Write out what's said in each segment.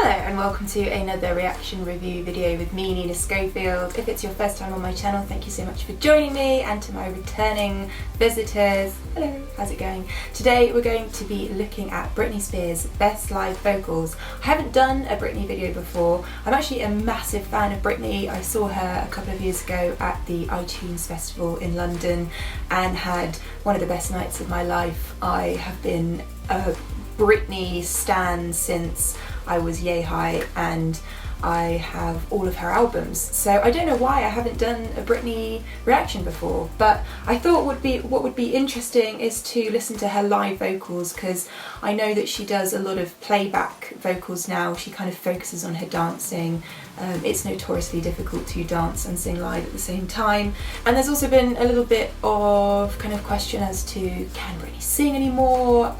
Hello and welcome to another reaction review video with me, Nina Schofield. If it's your first time on my channel, thank you so much for joining me, and to my returning visitors, hello, how's it going? Today we're going to be looking at Britney Spears' best live vocals. I haven't done a Britney video before. I'm actually a massive fan of Britney. I saw her a couple of years ago at the iTunes Festival in London and had one of the best nights of my life. I have been a Britney stan since I was yay high, and I have all of her albums. So I don't know why I haven't done a Britney reaction before, but I thought what would be interesting is to listen to her live vocals, because I know that she does a lot of playback vocals now. She kind of focuses on her dancing. It's notoriously difficult to dance and sing live at the same time. And there's also been a little bit of kind of question as to, can Britney sing anymore?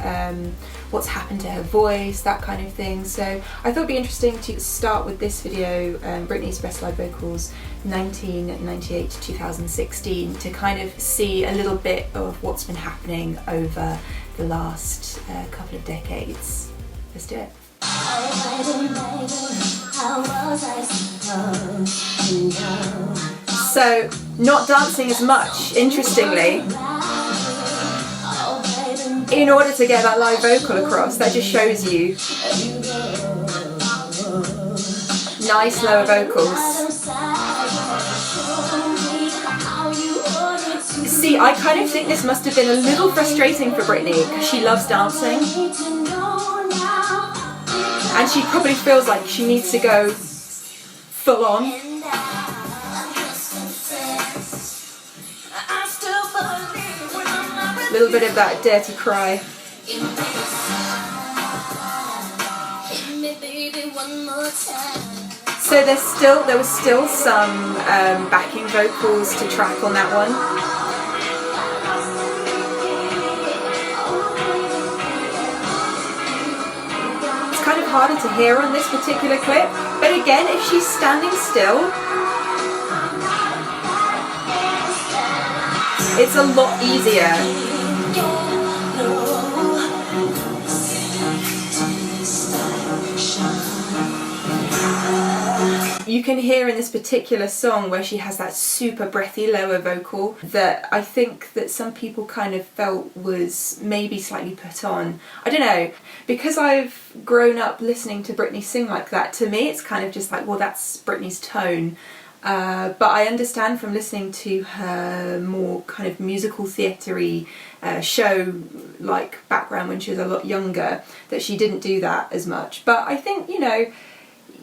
What's happened to her voice, that kind of thing. So I thought it'd be interesting to start with this video, Britney's Best Live Vocals 1998 to 2016, to kind of see a little bit of what's been happening over the last couple of decades. Let's do it. So, not dancing as much, interestingly, in order to get that live vocal across. That just shows you nice lower vocals. See, I kind of think this must have been a little frustrating for Britney, because she loves dancing and she probably feels like she needs to go full on. A little bit of that dirty cry. So there was still some backing vocals to track on that one. It's kind of harder to hear on this particular clip, but again, if she's standing still, it's a lot easier. You can hear in this particular song where she has that super breathy lower vocal that I think that some people kind of felt was maybe slightly put on. I don't know, because I've grown up listening to Britney sing like that, to me it's kind of just like, well, that's Britney's tone. But I understand from listening to her more kind of musical theatre-y show like background when she was a lot younger, that she didn't do that as much. But I think, you know,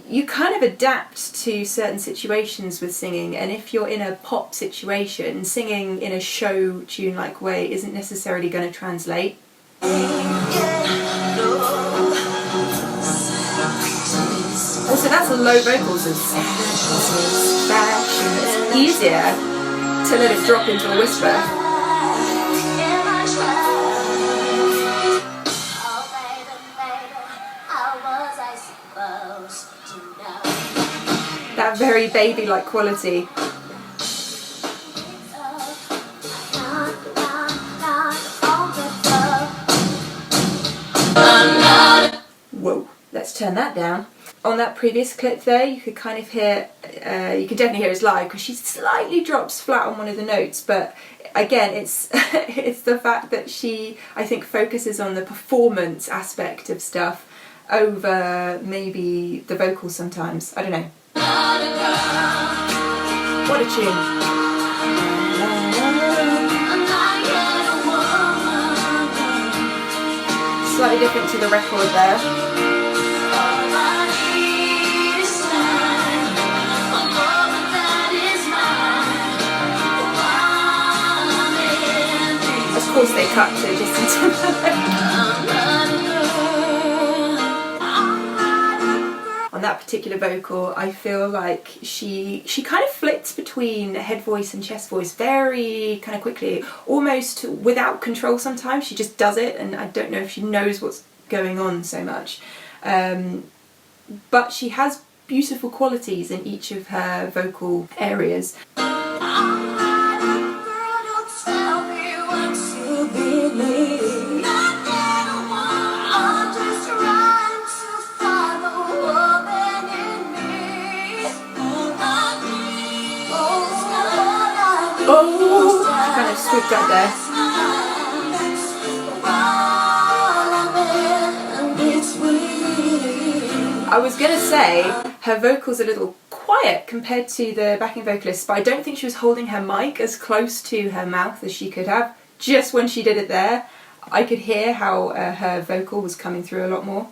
you kind of adapt to certain situations with singing, and if you're in a pop situation, singing in a show tune like way isn't necessarily going to translate. Also, that's a low vocals. It's easier to let it drop into a whisper. That very baby-like quality. Whoa, let's turn that down. On that previous clip there, you could kind of hear, you could definitely hear it's live, because she slightly drops flat on one of the notes, but again, it's it's the fact that she, I think, focuses on the performance aspect of stuff over maybe the vocals sometimes. I don't know. What a tune. Slightly different to the record there. Of course they cut to Justin Timberlake. On that particular vocal, I feel like she kind of flits between head voice and chest voice very kind of quickly, almost without control sometimes. She just does it, and I don't know if she knows what's going on so much. But she has beautiful qualities in each of her vocal areas. Oh, kind of swooped up there. I was gonna say her vocals a little quiet compared to the backing vocalist, but I don't think she was holding her mic as close to her mouth as she could have. Just when she did it there, I could hear how her vocal was coming through a lot more.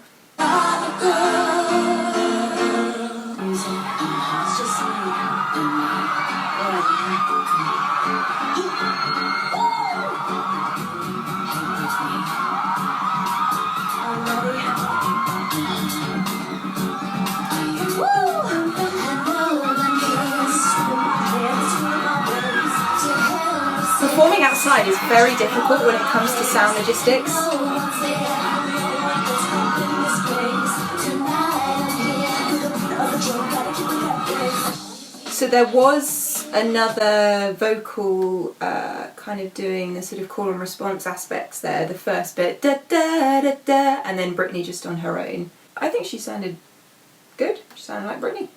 Performing outside is very difficult when it comes to sound logistics. So there was another vocal kind of doing the sort of call and response aspects there, the first bit, da da da da, and then Britney just on her own. I think she sounded good, she sounded like Britney.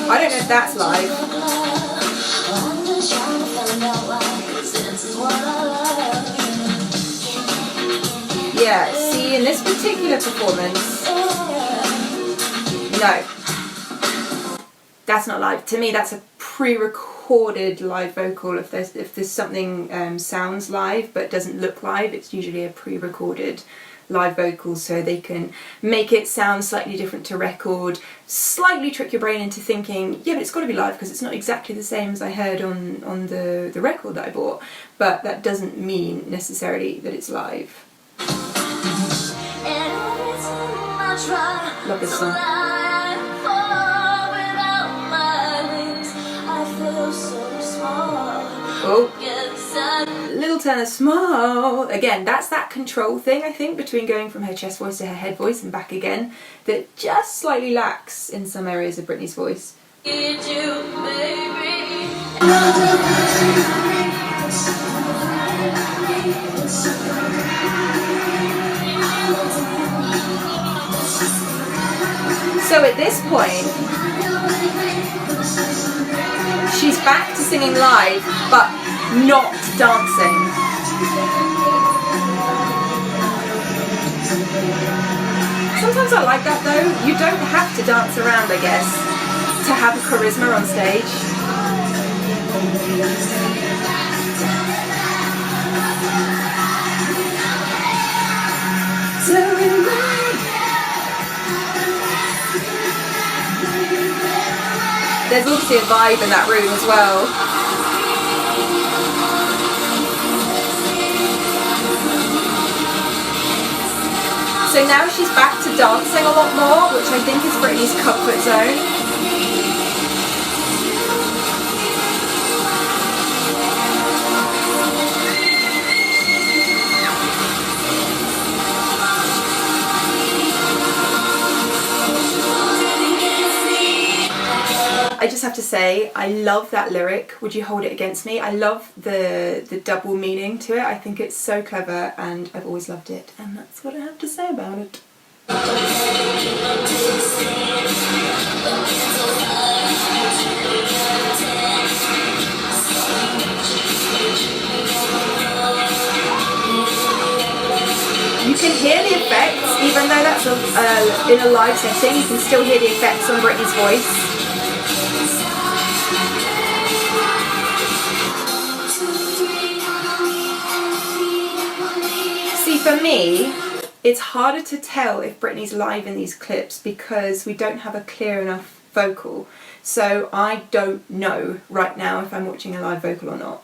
I don't know if that's live. Yeah, see, in this particular performance, no, that's not live. To me, that's a pre-recorded live vocal. If there's something sounds live but doesn't look live, it's usually a pre-recorded live vocal, so they can make it sound slightly different to record, slightly trick your brain into thinking, yeah, but it's got to be live because it's not exactly the same as I heard on the record that I bought, but that doesn't mean necessarily that it's live. Love this song. Oh, Little Turner Small. Again, that's that control thing, I think, between going from her chest voice to her head voice and back again, that just slightly lacks in some areas of Britney's voice. So at this point, she's back to singing live, but not dancing. Sometimes I like that though. You don't have to dance around, I guess, to have charisma on stage. There's obviously a vibe in that room as well. So now she's back to dancing a lot more, which I think is Britney's comfort zone. I just have to say, I love that lyric, would you hold it against me? I love the double meaning to it. I think it's so clever and I've always loved it, and that's what I have to say about it. You can hear the effects, even though that's in a live setting, you can still hear the effects on Britney's voice. For me, it's harder to tell if Britney's live in these clips because we don't have a clear enough vocal. So I don't know right now if I'm watching a live vocal or not.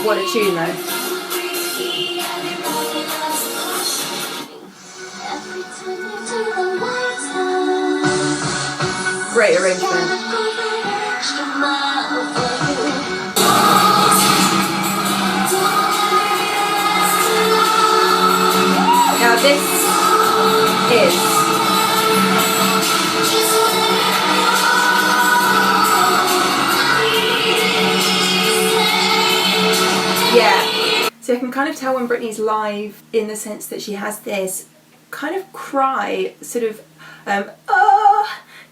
What a tune though. Great arrangement. Now this is yeah, So I can kind of tell when Britney's live in the sense that she has this kind of cry, sort of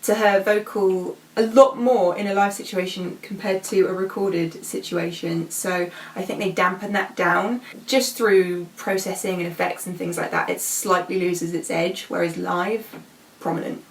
to her vocal a lot more in a live situation compared to a recorded situation. So I think they dampen that down just through processing and effects and things like that. It slightly loses its edge, whereas live, prominent.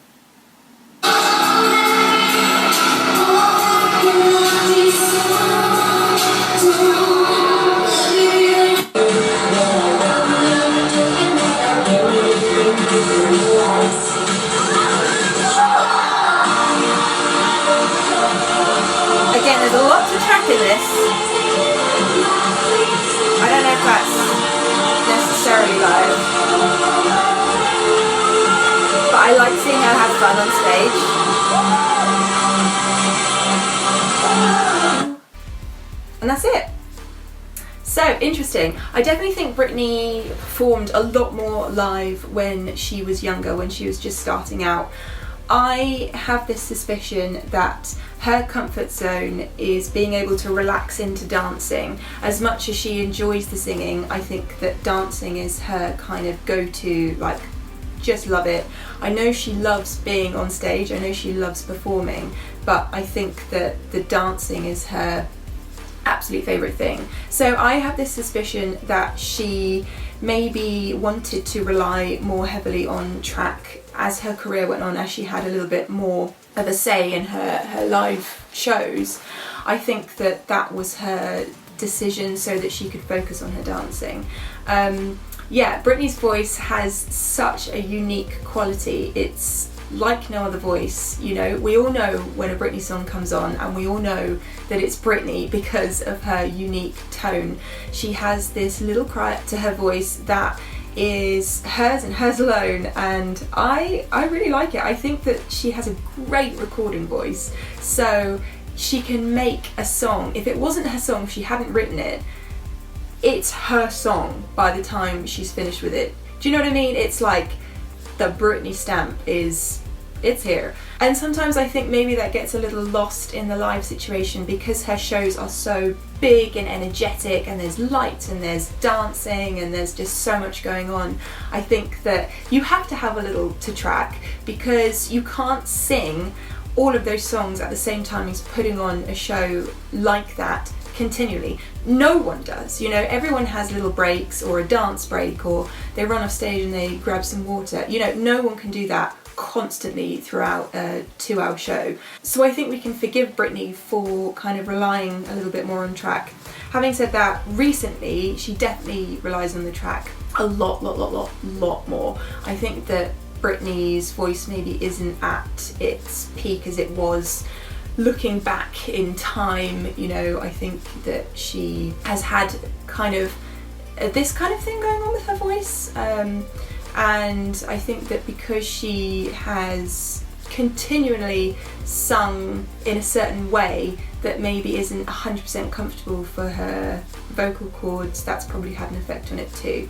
Again, there's a lot to track in this. I don't know if that's necessarily live, but I like seeing her have fun on stage. And that's it. So interesting. I definitely think Britney performed a lot more live when she was younger, when she was just starting out. I have this suspicion that her comfort zone is being able to relax into dancing. As much as she enjoys the singing, I think that dancing is her kind of go-to, like, just love it. I know she loves being on stage, I know she loves performing, but I think that the dancing is her absolute favourite thing. So I have this suspicion that she maybe wanted to rely more heavily on track as her career went on, as she had a little bit more of a say in her live shows. I think that that was her decision so that she could focus on her dancing. Yeah, Britney's voice has such a unique quality. It's like no other voice, you know. We all know when a Britney song comes on, and we all know that it's Britney because of her unique tone. She has this little cry to her voice that is hers and hers alone, and I really like it. I think that she has a great recording voice, so she can make a song. If it wasn't her song, if she hadn't written it, it's her song by the time she's finished with it. Do you know what I mean? It's like the Britney stamp it's here. And sometimes I think maybe that gets a little lost in the live situation because her shows are so big and energetic, and there's lights and there's dancing and there's just so much going on. I think that you have to have a little to track because you can't sing all of those songs at the same time as putting on a show like that continually. No one does, you know. Everyone has little breaks or a dance break, or they run off stage and they grab some water. You know, no one can do that constantly throughout a 2-hour show. So I think we can forgive Britney for kind of relying a little bit more on track. Having said that, recently she definitely relies on the track a lot more. I think that Britney's voice maybe isn't at its peak as it was looking back in time. You know, I think that she has had kind of this kind of thing going on with her voice, and I think that because she has continually sung in a certain way that maybe isn't 100% comfortable for her vocal cords, that's probably had an effect on it too.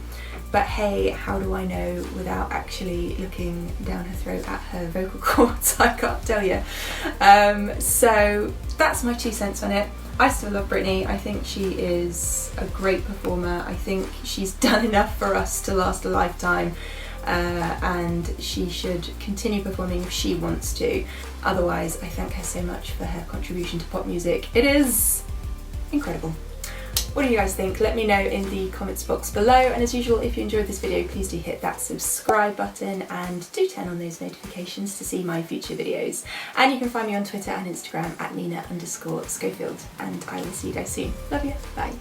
But hey, how do I know without actually looking down her throat at her vocal cords? I can't tell you. So that's my 2 cents on it. I still love Britney. I think she is a great performer. I think she's done enough for us to last a lifetime, and she should continue performing if she wants to. Otherwise, I thank her so much for her contribution to pop music. It is incredible. What do you guys think? Let me know in the comments box below, and as usual, if you enjoyed this video, please do hit that subscribe button and do turn on those notifications to see my future videos. And you can find me on Twitter and Instagram at Nina_Schofield, and I will see you guys soon. Love you, bye.